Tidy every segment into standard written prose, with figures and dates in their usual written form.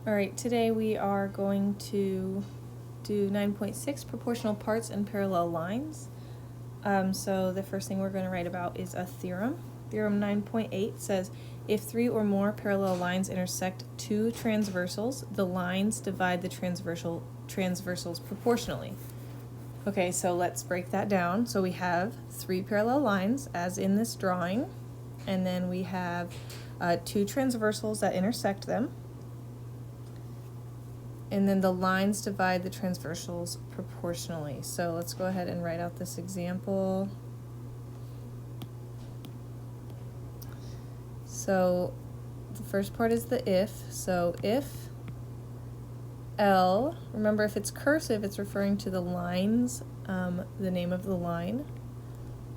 Alright, today we are going to do 9.6 proportional parts and parallel lines. So the first thing we're going to write about is a theorem. Theorem 9.8 says, if three or more parallel lines intersect two transversals, the lines divide the transversals proportionally. Okay, so let's break that down. So we have three parallel lines, as in this drawing, and then we have two transversals that intersect them. And then the lines divide the transversals proportionally. So let's go ahead and write out this example. So the first part is the if. So if L, remember if it's cursive, it's referring to the lines, the name of the line.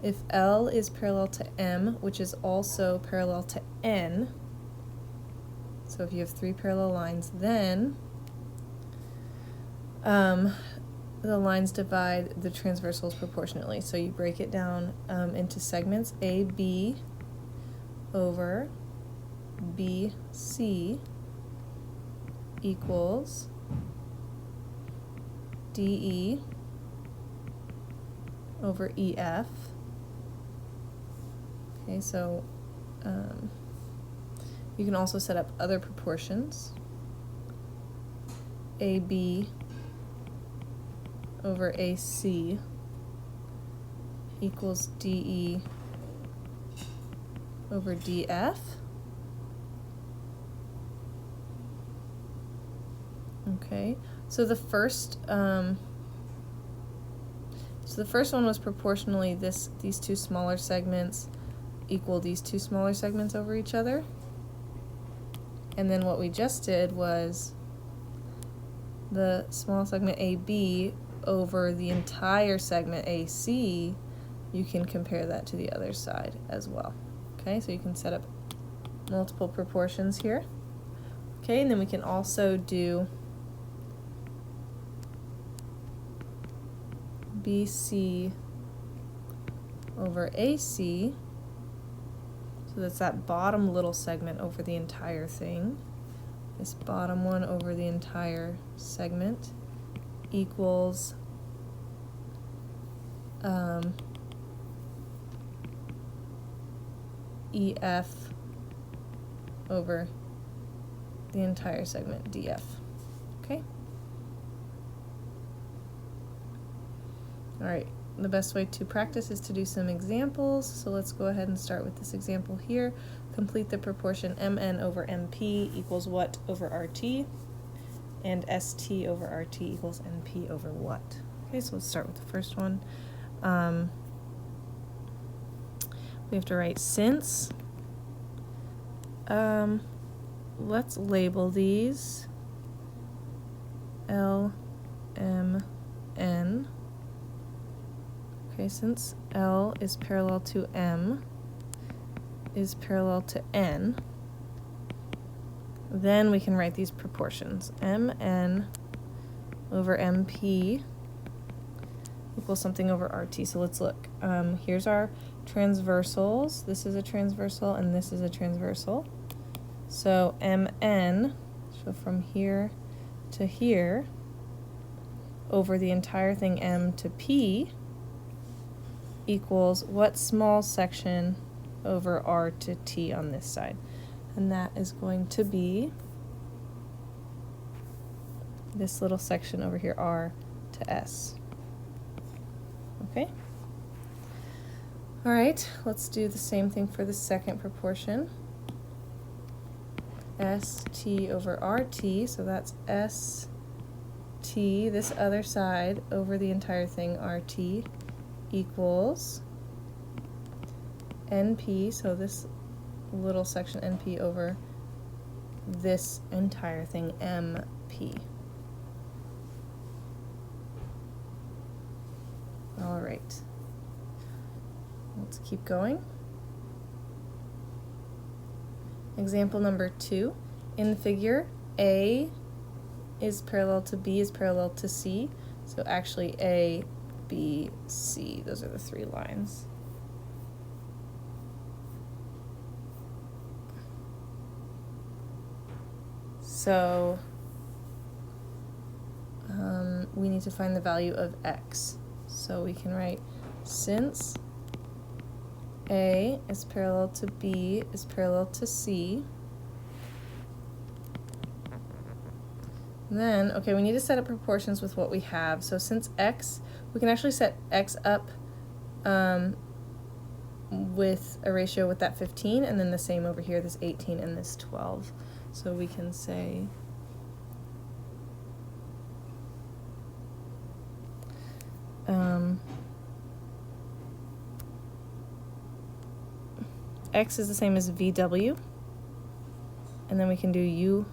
If L is parallel to M, which is also parallel to N, so if you have three parallel lines, then the lines divide the transversals proportionately. So you break it down into segments AB over BC equals DE over EF. Okay, so you can also set up other proportions. AB over AC equals DE over DF. Okay, so the first one was proportionally these two smaller segments equal these two smaller segments over each other. And then what we just did was the small segment AB over the entire segment AC, you can compare that to the other side as well. Okay, so you can set up multiple proportions here. Okay, and then we can also do BC over AC. So that's that bottom little segment over the entire thing. This bottom one over the entire segment equals EF over the entire segment DF. Okay? Alright, the best way to practice is to do some examples. So let's go ahead and start with this example here. Complete the proportion MN over MP equals what over RT, and ST over RT equals NP over what. Okay, so let's start with the first one. We have to write since. Let's label these L, M, N. Okay, since L is parallel to M, is parallel to N, then we can write these proportions. MN over MP equals something over RT. So let's look. Here's our transversals. This is a transversal and this is a transversal. So MN, so from here to here, over the entire thing M to P equals what small section over R to T on this side? And that is going to be this little section over here, R to S. Okay? All right, let's do the same thing for the second proportion. ST over RT, so that's ST, this other side, over the entire thing, RT, equals NP, so this little section NP over this entire thing MP. All right, let's keep going. Example number 2. In the figure, A is parallel to B is parallel to C, so actually A, B, C, those are the three lines. So we need to find the value of x. So we can write since A is parallel to B is parallel to C. Then, okay, we need to set up proportions with what we have. So since x, we can actually set x up with a ratio with that 15, and then the same over here, this 18 and this 12. So we can say x is the same as VW, and then we can do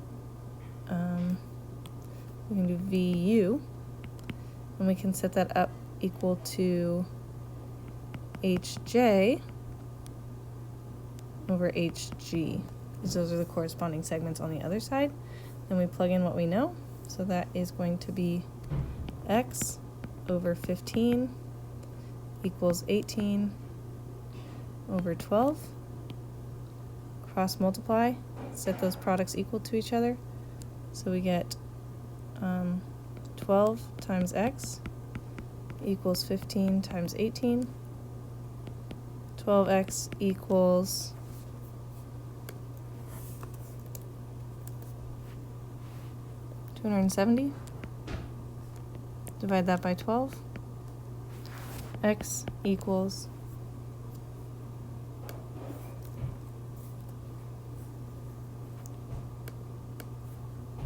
we can do VU, and we can set that up equal to HJ over HG, because those are the corresponding segments on the other side. Then we plug in what we know, so that is going to be x over 15 equals 18 over 12. Cross multiply, set those products equal to each other, so we get 12 times x equals 15 times 18. 12x equals 270. Divide that by 12. X equals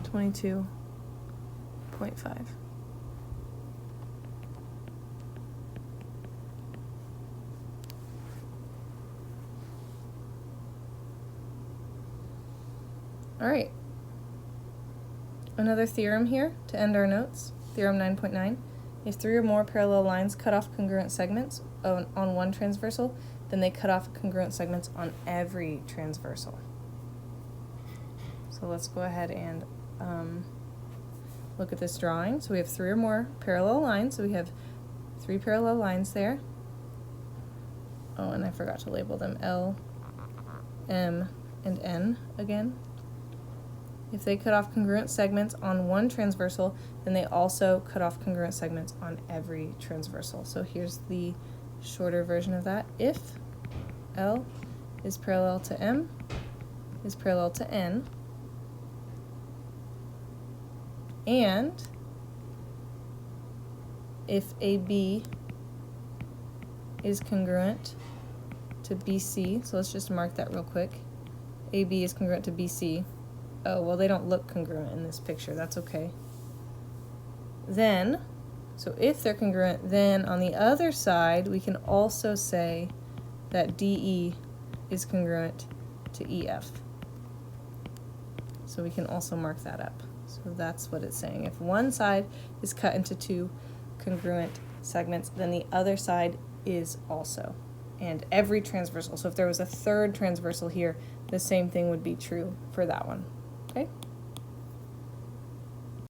22.5. All right. Another theorem here to end our notes. Theorem 9.9. If three or more parallel lines cut off congruent segments on one transversal, then they cut off congruent segments on every transversal. So let's go ahead and look at this drawing. So we have three or more parallel lines. So we have three parallel lines there. Oh, and I forgot to label them L, M, and N again. If they cut off congruent segments on one transversal, then they also cut off congruent segments on every transversal. So here's the shorter version of that. If L is parallel to M is parallel to N, and if AB is congruent to BC, so let's just mark that real quick. AB is congruent to BC. Oh, well, they don't look congruent in this picture. That's okay. Then, so if they're congruent, then on the other side, we can also say that DE is congruent to EF. So we can also mark that up. So that's what it's saying. If one side is cut into two congruent segments, then the other side is also. And every transversal. So if there was a third transversal here, the same thing would be true for that one. Okay?